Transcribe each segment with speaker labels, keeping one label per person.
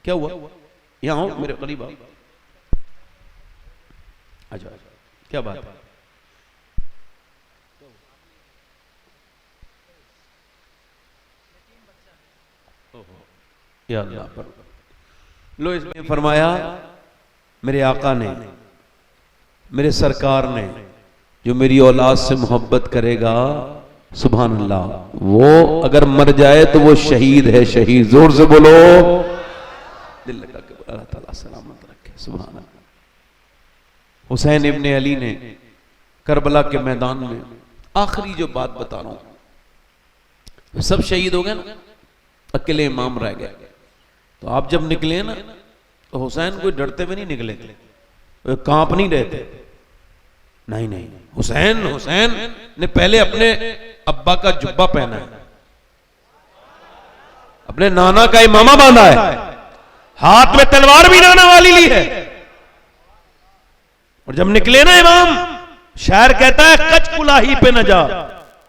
Speaker 1: کیا ہوا؟ یہاں ہو میرے قریب آؤ. اچھا کیا بات ہے؟ یا اللہ پر لو. اس میں فرمایا میرے آقا نے، میرے سرکار نے، جو میری اولاد سے محبت کرے گا سبحان اللہ وہ اگر مر جائے تو وہ شہید ہے. شہید زور سے بولو. دل لگا کہ اللہ تعالیٰ سلامت رکھے. سبحان اللہ. حسین ابن علی نے کربلا کے میدان میں آخری جو بات بتا رہا ہوں، سب شہید ہو گئے نا، اکیلے امام رہ گئے. تو آپ جب نکلے نا تو حسین کوئی ڈرتے ہوئے نہیں نکلے تھے، کانپ نہیں رہے تھے. نہیں، حسین نے پہلے اپنے ابا کا جبہ پہنا ہے، اپنے نانا کا امامہ باندھا ہے، ہاتھ میں تلوار بھی نانا والی لی ہے. اور جب نکلے نا امام، شاعر کہتا ہے کچ کلاہی پہ نہ جا،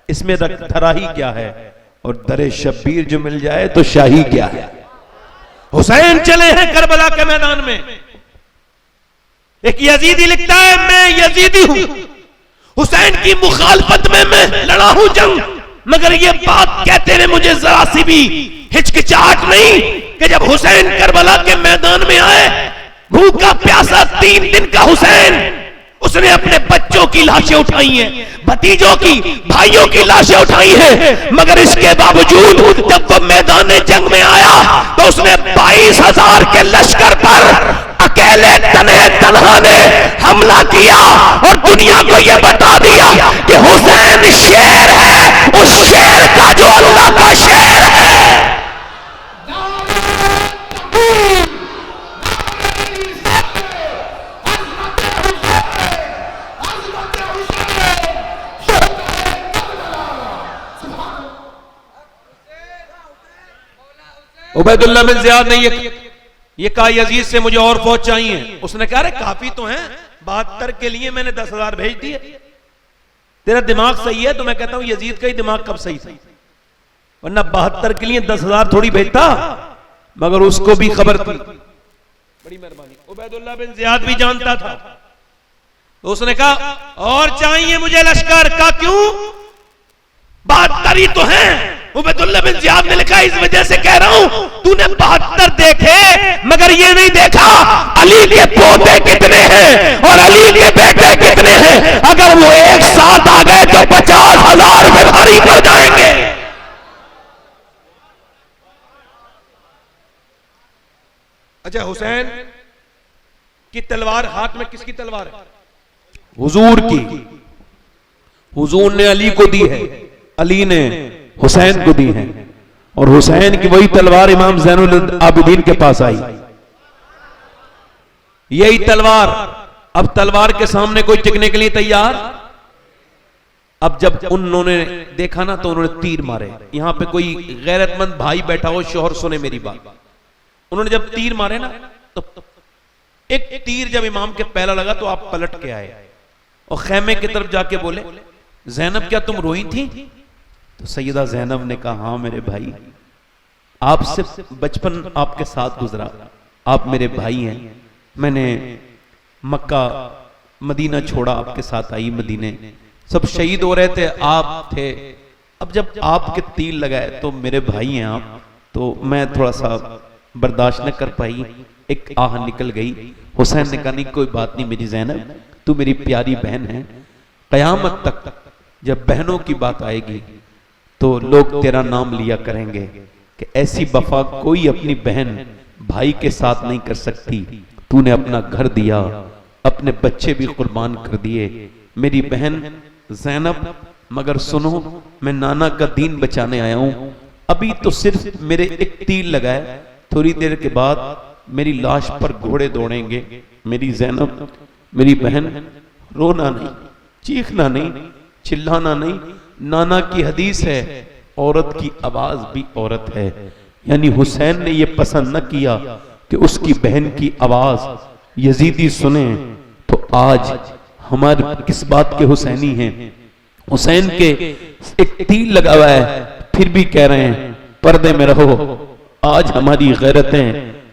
Speaker 1: اس میں دھراہی کیا ہے، اور در شبیر جو مل جائے تو شاہی کیا ہے. حسین چلے ہیں کربلا کے میدان میں. ایک یزیدی لکھتا ہے میں یزیدی ہوں، حسین کی مخالفت میں لڑا ہوں جنگ، مگر یہ بات کہتے ہوئے مجھے ذرا سی بھی ہچکچاہٹ نہیں کہ جب حسین کربلا کے میدان میں آئے، بھوکا پیاسا 3 دن کا حسین، اس نے اپنے بچوں کی لاشیں اٹھائی ہیں، بھتیجوں کی، بھائیوں کی لاشیں اٹھائی ہیں، مگر اس کے باوجود جب وہ میدان جنگ میں آیا تو اس نے 22,000 کے لشکر پر اکیلے تنہا نے حملہ کیا اور دنیا کو یہ بتا دیا کہ حسین شیر ہے، اس شیر کا جو اللہ کا شیر ہے. عبید اللہ بن زیاد نے یہ کہا یزید سے مجھے اور فوج چاہیے. اس نے کہا رہے کافی تو ہیں، 72 کے لیے میں نے 10,000 بھیج دیے. تیرا دماغ صحیح ہے تو میں کہتا ہوں یزید کا ہی دماغ کب صحیح تھا، ورنہ 72 کے لیے 10,000 تھوڑی بھیجتا. مگر اس کو بھی خبر تھی. بڑی مہربانی. عبید اللہ بن زیاد بھی جانتا تھا. تو اس نے کہا اور چاہیے مجھے لشکر. کا کیوں؟ 72 ہی تو ہیں. عبید اللہ بن زیاد نے لکھا اس وجہ سے کہہ رہا ہوں تو نے 72 دیکھے مگر یہ نہیں دیکھا علی کے پوتے کتنے ہیں اور علی کے بیٹے کتنے ہیں. اگر وہ ایک ساتھ آ گئے تو 50,000 میں بھاری پڑ جائیں گے. اچھا حسین کی تلوار ہاتھ میں کس کی تلوار ہے؟ حضور کی. حضور نے علی کو دی ہے، علی نے حسین کو دی ہیں، اور حسین کی وہی تلوار امام زین العابدین کے پاس آئی. یہی تلوار. اب تلوار کے سامنے کوئی ٹکنے کے لیے تیار. اب جب انہوں نے دیکھا نا تو انہوں نے تیر مارے. یہاں پہ کوئی غیرت مند بھائی بیٹھا ہو، شوہر سنے میری بات. انہوں نے جب تیر مارے نا تو ایک تیر جب امام کے پہلا لگا تو آپ پلٹ کے آئے اور خیمے کی طرف جا کے بولے زینب کیا تم روئی تھی؟ تو سیدہ زینب نے کہا ہاں میرے بھائی، آپ سے بچپن آپ کے ساتھ گزرا، آپ میرے بھائی ہیں. میں نے مکہ مدینہ چھوڑا، آپ کے ساتھ آئی مدینے، سب شہید ہو رہے تھے، آپ تھے. اب جب آپ کے تیر لگائے تو میرے بھائی ہیں آپ، تو میں تھوڑا سا برداشت نہ کر پائی، ایک آہ نکل گئی. حسین نے کہا نہیں کوئی بات نہیں میری زینب، تو میری پیاری بہن ہے. قیامت تک جب بہنوں کی بات آئے گی تو لوگ تیرا نام لیا کریں گے کہ ایسی وفا کوئی اپنی بہن بھائی کے ساتھ نہیں کر سکتی. تو نے اپنا گھر دیا، اپنے بچے بھی قربان کر دیے میری بہن زینب. مگر سنو میں نانا کا دین بچانے آیا ہوں، ابھی تو صرف میرے ایک تیر لگائے، تھوڑی دیر کے بعد میری لاش پر گھوڑے دوڑیں گے. میری زینب میری بہن رونا نہیں، چیخنا نہیں، چلانا نہیں. نانا کی حدیث ہے عورت کی آواز بھی عورت ہے. یعنی حسین نے یہ پسند نہ کیا کہ اس کی بہن کی آواز یزیدی سنیں. تو آج ہمارے کس بات کے حسینی ہیں؟ حسین کے ایک تیر لگا ہوا ہے پھر بھی کہہ رہے ہیں پردے میں رہو. آج ہماری غیرتیں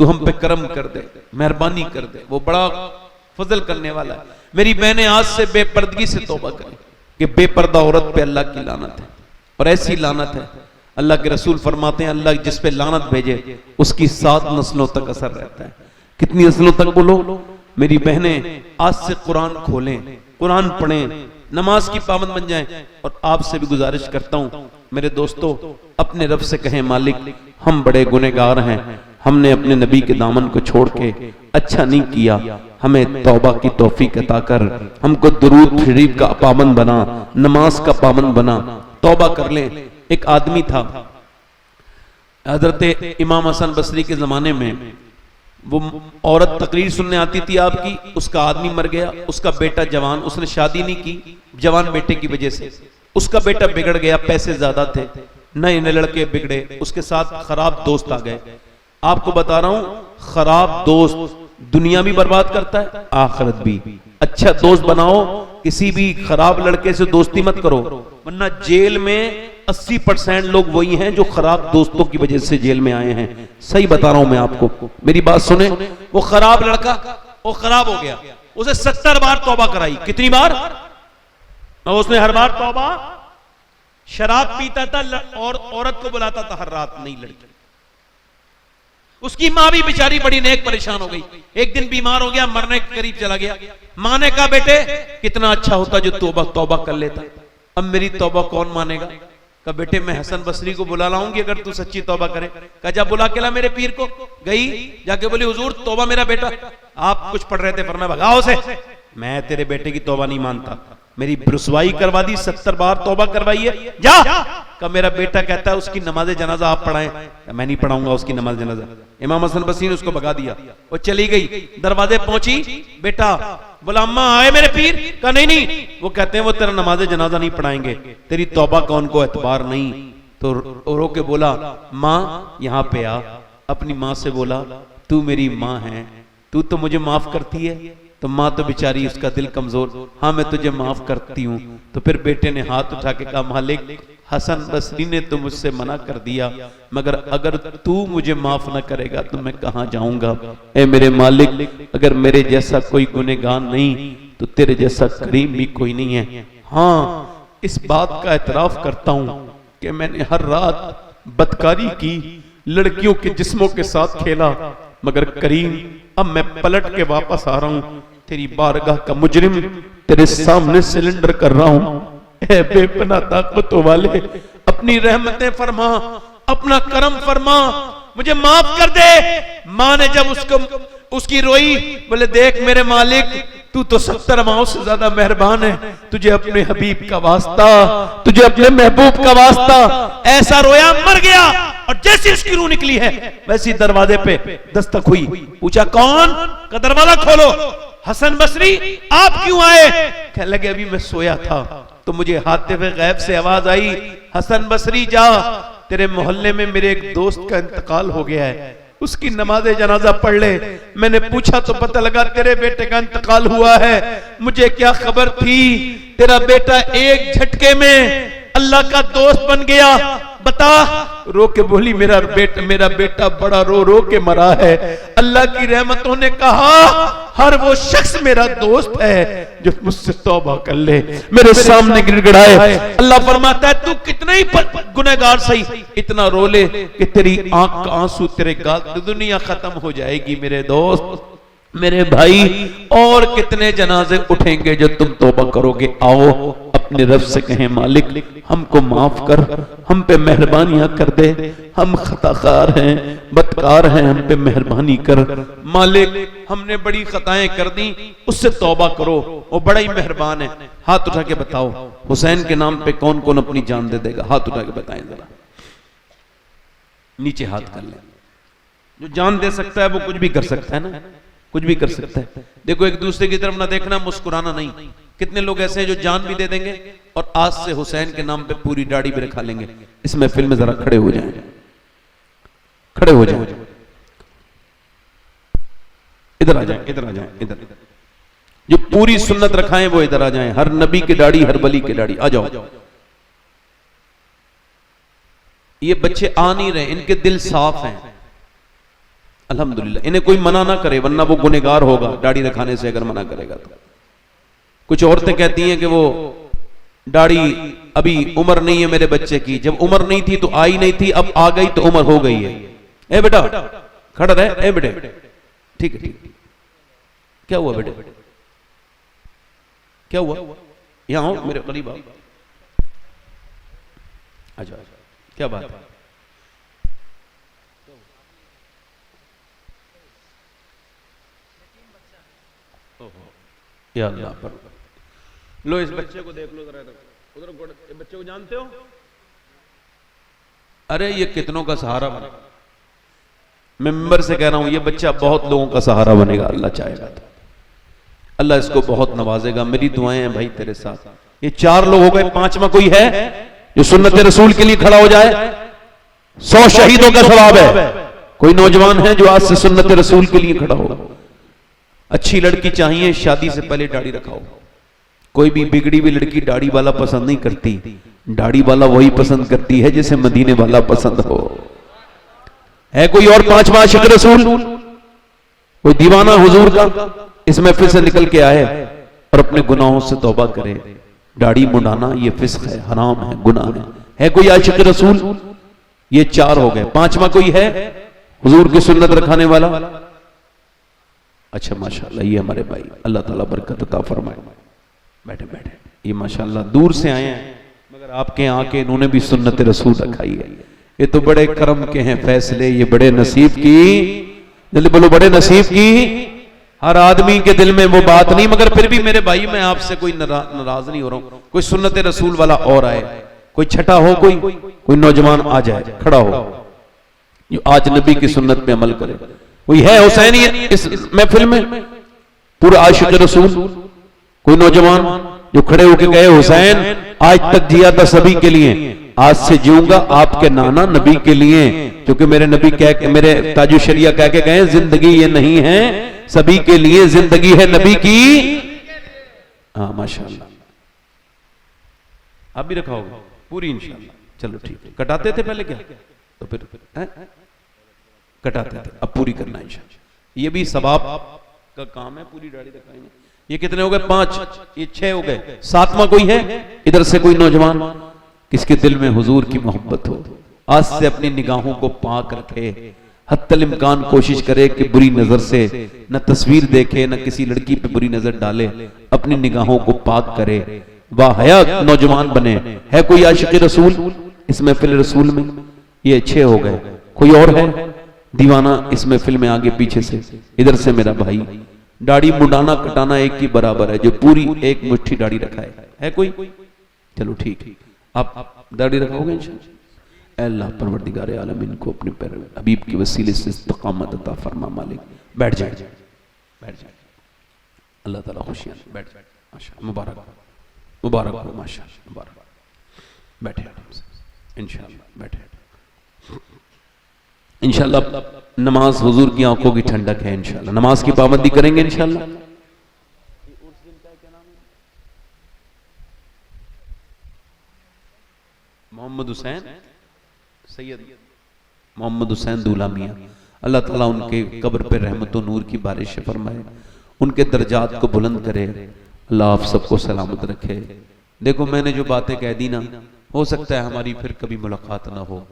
Speaker 1: تو ہم پہ کرم کر دے، مہربانی کر دے، وہ بڑا فضل کرنے والا ہے۔ میری بہنیں آج سے بے پردگی سے توبہ کریں کہ بے پردہ عورت پہ اللہ کی لعنت ہے، اور ایسی لعنت ہے اللہ کے رسول فرماتے ہیں اللہ جس پہ لعنت بھیجے اس کی 7 نسلوں تک اثر رہتا ہے۔ کتنی نسلوں تک بولو؟ میری بہنیں آج سے قرآن کھولیں، قرآن پڑھیں، نماز کی پابند بن جائیں، اور آپ سے بھی گزارش کرتا ہوں میرے دوستو اپنے رب سے کہیں مالک ہم بڑے گنہگار ہیں، ہم نے اپنے نبی کے دامن کو چھوڑ کے اچھا نہیں کیا، ہمیں توبہ کی توفیق عطا کر، ہم کو درود شریف کا پابند بنا، نماز کا پابند بنا، توبہ کر لیں۔ ایک آدمی تھا حضرت امام حسن بصری کے زمانے میں، وہ عورت تقریر سننے آتی تھی آپ کی، اس کا آدمی مر گیا، اس کا بیٹا جوان، اس نے شادی نہیں کی، جوان بیٹے کی وجہ سے اس کا بیٹا بگڑ گیا، پیسے زیادہ تھے، نئے نئے لڑکے بگڑے، اس کے ساتھ خراب دوست آ گئے۔ آپ کو بتا رہا ہوں خراب دوست دنیا بھی برباد کرتا ہے آخرت بھی۔ اچھا دوست بناؤ، کسی بھی خراب لڑکے سے دوستی مت کرو، ورنہ جیل میں 80% لوگ وہی ہیں جو خراب دوستوں کی وجہ سے جیل میں آئے ہیں۔ صحیح بتا رہا ہوں میں آپ کو، میری بات سنیں۔ وہ خراب لڑکا وہ خراب ہو گیا، اسے 70 بار توبہ کرائی۔ کتنی بار؟ اس نے ہر بار توبہ، شراب پیتا تھا اور عورت کو بلاتا تھا ہر رات نئی لڑکی۔ اس کی ماں بھی بیچاری بڑی نیک پریشان ہو گئی، ایک دن بیمار ہو گیا، مرنے کے قریب چلا گیا۔ ماں نے کہا بیٹے کتنا اچھا ہوتا جو توبہ کر لیتا، اب میری توبہ کون مانے گا؟ کہا بیٹے میں حسن بصری کو بلا لاؤں گی اگر تو سچی توبہ کرے۔ کہا جا بلا کے لا میرے پیر کو۔ گئی، جا کے بولی حضور توبہ میرا بیٹا، آپ کچھ پڑھ رہے تھے، فرمایا بھگاؤ اسے، میں تیرے بیٹے کی توبہ نہیں مانتا، میری رسوائی کروا دی، 70 بار توبہ کروائی ہے، جا۔ کہ میرا بیٹا کہتا ہے اس کی نماز جنازہ آپ پڑھائیں۔ میں نہیں پڑھاؤں گا اس کی نماز جنازہ۔ امام حسن بصری نے اس کو بھگا دیا، وہ چلی گئی، دروازے پہنچی، بیٹا بولا اماں آئے میرے پیر؟ کہا نہیں نہیں، وہ کہتے ہیں وہ تیرا نماز جنازہ نہیں پڑھائیں گے، تیری توبہ کا ان کو اعتبار نہیں۔ تو رو کے بولا ماں یہاں پہ آ، اپنی ماں سے بولا تو میری ماں ہے، تو مجھے معاف کرتی ہے؟ تو ماں تو بیچاری اس کا دل کمزور، ہاں میں تجھے معاف کرتی ہوں۔ تو پھر بیٹے نے ہاتھ اٹھا کے کہا مالک حسن بصری نے تو مجھ سے منع کر دیا، مگر اگر تو مجھے معاف نہ کرے گا تو میں کہاں جاؤں گا؟ اے میرے مالک اگر میرے جیسا کوئی گنہگار نہیں تو تیرے جیسا کریم بھی کوئی نہیں ہے۔ ہاں اس بات کا اعتراف کرتا ہوں کہ میں نے ہر رات بدکاری کی، لڑکیوں کے جسموں کے ساتھ کھیلا، مگر کریم اب میں پلٹ کے واپس آ رہا ہوں، تیری بارگاہ کا مجرم تیرے سامنے سلنڈر کر رہا ہوں۔ اے بے پناہ طاقتوں والے اپنی رحمتیں فرما، اپنا کرم فرما، مجھے معاف کر دے۔ ماں نے جب اس کی روئی، بولے دیکھ میرے مالک تو 70 ماؤں سے زیادہ مہربان ہے، تجھے اپنے حبیب کا واسطہ، تجھے اپنے محبوب کا واسطہ۔ ایسا رویا مر گیا، اور جیسی اس کی روح نکلی ہے ویسی دروازے پہ دستک ہوئی، پوچھا کون؟ کا دروازہ کھولو۔ حسن بصری آپ کیوں آئے؟ کہنے لگے ابھی میں سویا تھا تو مجھے ہاتف غیب سے آواز آئی حسن بصری جا، تیرے محلے میں میرے ایک دوست کا انتقال ہو گیا ہے، اس کی نماز جنازہ پڑھ لے۔ میں نے پوچھا تو پتہ لگا تیرے بیٹے کا انتقال ہوا ہے، مجھے کیا خبر تھی؟ تیرا بیٹا ایک جھٹکے میں اللہ کا دوست بن گیا، بتا۔ رو کے بولی میرا بیٹا بڑا رو رو کے مرا ہے۔ اللہ کی رحمتوں نے کہا ہر وہ شخص میرا دوست ہے جو مجھ سے توبہ کر لے، میرے سامنے گڑ گڑائے۔ اللہ فرماتا ہے تو کتنا ہی گنہگار صحیح، اتنا رو لے کہ تیری آنکھ کا آنسو تیرے گال، دنیا ختم ہو جائے گی میرے دوست، میرے بھائی۔ اور کتنے جنازے اٹھیں گے جو تم توبہ کرو گے۔ آؤ اپنے رب سے کہیں مالک ہم کو معاف کر، ہم پہ مہربانیاں کر دے، ہم خطا کار ہیں، بدکار ہیں، ہم پہ مہربانی کر مالک، ہم نے بڑی خطائیں کر دی، اس سے توبہ کرو، وہ بڑا ہی مہربان ہے۔ ہاتھ اٹھا کے بتاؤ حسین کے نام پہ کون کون اپنی جان دے دے گا؟ ہاتھ اٹھا کے بتائیں ذرا، نیچے ہاتھ کر لیں۔ جو جان دے سکتا ہے وہ کچھ بھی کر سکتا ہے نا، کچھ بھی کر سکتا ہے۔ دیکھو ایک دوسرے کی طرف نہ دیکھنا، مسکرانا نہیں۔ کتنے لوگ ایسے ہیں جو جان بھی دے دیں گے اور آج سے حسین کے نام پہ پوری داڑھی بھی رکھا لیں گے۔ اس محفل میں ذرا کھڑے ہو جائیں، کھڑے ہو جائیں، ادھر آ جائیں، ادھر آ جائیں، ادھر۔ جو پوری سنت رکھائیں وہ ادھر آ جائیں، ہر نبی کی داڑھی، ہر ولی کی داڑھی، آ جاؤ۔ یہ بچے آ نہیں رہے، ان کے دل صاف ہیں، الحمدللہ انہیں کوئی منع نہ کرے ورنہ وہ گنہگار ہوگا داڑھی رکھانے سے اگر منع کرے گا تو. کچھ عورتیں کہتی ہیں کہ وہ داڑھی ابھی عمر نہیں ہے میرے بچے کی, جب عمر نہیں تھی تو آئی نہیں تھی, اب آ گئی تو عمر ہو گئی ہے. اے بیٹا کھڑا رہے, اے بیٹے ٹھیک ہے, کیا ہوا بیٹے, کیا ہوا, یہاں ہو میرے قریب آؤ, اچھا کیا بات ہے, یا اللہ پر لو اس بچے کو دیکھ لو ذرا ادھر, بچے کو جانتے ہو, ارے یہ کتنوں کا سہارا بنے گا, میں ممبر سے کہہ رہا ہوں یہ بچہ بہت لوگوں کا سہارا بنے گا, اللہ چاہے گا تو اللہ اس کو بہت نوازے گا. میری دعائیں ہیں بھائی تیرے ساتھ. یہ 4 لوگ ہو گئے, 5واں کوئی ہے جو سنت رسول کے لیے کھڑا ہو جائے؟ 100 شہیدوں کا ثواب ہے. کوئی نوجوان ہے جو آج سے سنت رسول کے لیے کھڑا ہوگا؟ اچھی لڑکی چاہیے, شادی سے پہلے داڑھی رکھاؤ. کوئی بھی بگڑی ہوئی لڑکی داڑھی والا پسند نہیں کرتی, داڑھی والا وہی پسند کرتی ہے جسے مدینے والا پسند ہو. ہے کوئی اور 5واں عاشق رسول, کوئی دیوانہ حضور کا اس محفل سے نکل کے آئے اور اپنے گناہوں سے توبہ کرے؟ داڑھی منڈانا یہ فسق ہے, حرام ہے, گناہ ہے. ہے کوئی عاشق رسول؟ یہ 4 ہو گئے. 5واں کوئی ہے حضور کی سنت رکھانے والا؟ اچھا ماشاءاللہ یہ ہمارے بھائی, اللہ تعالیٰ برکت عطا فرمائے. بیٹھے بیٹھے, یہ ماشاءاللہ دور سے آئے ہیں مگر آپ کے آ کے انہوں نے بھی سنت رسول رکھائی ہے. یہ تو بڑے کرم کے ہیں فیصلے, یہ بڑے نصیب کی, جلدی بولو بڑے نصیب کی. ہر آدمی کے دل میں وہ بات نہیں, مگر پھر بھی میرے بھائی میں آپ سے کوئی ناراض نہیں ہو رہا ہوں. کوئی سنت رسول والا اور آئے, کوئی چھٹا ہو, کوئی نوجوان آ جائے کھڑا ہو جو آج نبی کی سنت پہ عمل کرے. کوئی ہے حسینی اس محفل میں پورا عاشق رسول؟ کوئی نوجوان جو کھڑے ہو کے کہے حسین آج تک جیا تھا سبھی کے لیے, آج سے جیوں گا آپ کے نانا نبی کے لیے, کیونکہ میرے نبی میرے تاج الشریعہ کہہ کے کہیں زندگی یہ نہیں ہے سبھی کے لیے, زندگی ہے نبی کی. ہاں ماشاءاللہ آپ بھی رکھا ہوگا پوری انشاءاللہ. چلو ٹھیک ہے. کٹاتے تھے پہلے کیا تو پھر کٹاتے تھے, اب پوری کرنا انشاءاللہ. یہ بھی ثواب کا کام ہے, پوری داڑھی رکھائیں گے. یہ کتنے ہو گئے؟ 5. یہ 6 ہو گئے. 7واں کوئی ہے ادھر سے کوئی نوجوان کس کے دل میں حضور کی محبت ہو, آج سے اپنی نگاہوں کو پاک رکھے, حتی الامکان کوشش کرے کہ بری نظر سے نہ تصویر دیکھے نہ کسی لڑکی پہ بری نظر ڈالے, اپنی نگاہوں کو پاک کرے, باحیا نوجوان بنے. ہے کوئی عاشق رسول اس محفل رسول میں؟ یہ 6 ہو گئے. کوئی اور ہے دیوانہ اس محفل میں آگے پیچھے سے؟ ادھر سے میرا بھائی, داڑھی منڈانا کٹانا ایک کی برابر ہے, جو پوری ایک مٹھی داڑھی رکھائے. ہے کوئی؟ چلو ٹھیک, آپ داڑھی رکھاؤ گے انشاءاللہ. اے اللہ پروردگار عالمین کو اپنے پیر حبیب کی وسیلے سے استقامت عطا فرما مالک. بیٹھ جائیں, بیٹھ جائیں. اللہ تعالیٰ خوشیاں. بیٹھ جائیں. ماشاءاللہ مبارک مبارک ہو, ماشاءاللہ مبارک. بیٹھے انشاءاللہ, بیٹھے انشاءاللہ. نماز حضور کی آنکھوں کی ٹھنڈک ہے انشاءاللہ. نماز کی پابندی کریں گے انشاءاللہ. محمد حسین سید محمد حسین دولہ میاں, اللہ تعالیٰ ان کے قبر پہ رحمت و نور کی بارش فرمائے, ان کے درجات کو بلند کرے. اللہ آپ سب کو سلامت رکھے. دیکھو میں نے جو باتیں کہہ دی نا, ہو سکتا ہے ہماری پھر کبھی ملاقات نہ ہو,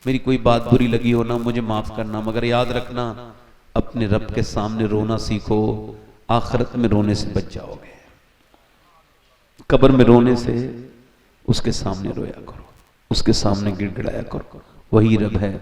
Speaker 1: میری کوئی بات بری لگی ہو نا مجھے معاف کرنا, مگر یاد رکھنا اپنے رب کے سامنے رونا سیکھو, آخرت میں رونے سے بچ جاؤ گے. قبر میں رونے سے اس کے سامنے رویا کرو, اس کے سامنے گڑ گڑایا کرو. وہی رب ہے,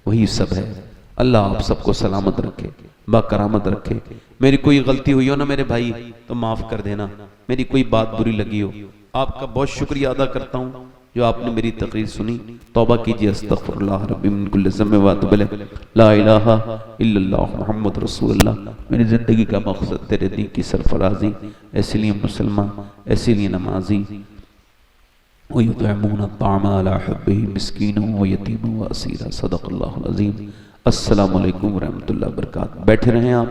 Speaker 1: وہی سب ہے. اللہ آپ سب کو سلامت رکھے, با کرامت رکھے. میری کوئی غلطی ہوئی ہو نا میرے بھائی تو معاف کر دینا, میری کوئی بات بری لگی ہو. آپ کا بہت شکریہ ادا کرتا ہوں جو آپ نے میری تقریر سنی. توبہ کیجئے, استغفر اللہ ربی من کل ذنب واتوب الیہ, لا الہ الا اللہ محمد رسول اللہ. میری زندگی کا مقصد تیرے دین کی سرفرازی, ایسے لیے مسلمان, ایسے لیے نمازی. وَيُطْعِمُونَ الطَّعَامَ عَلَىٰ حُبِّهِ مِسْكِينًا وَيَتِيمًا وَأَسِيرًا. صدق اللہ العظیم. السلام علیکم ورحمۃ اللہ وبرکاتہ. بیٹھے رہیں آپ.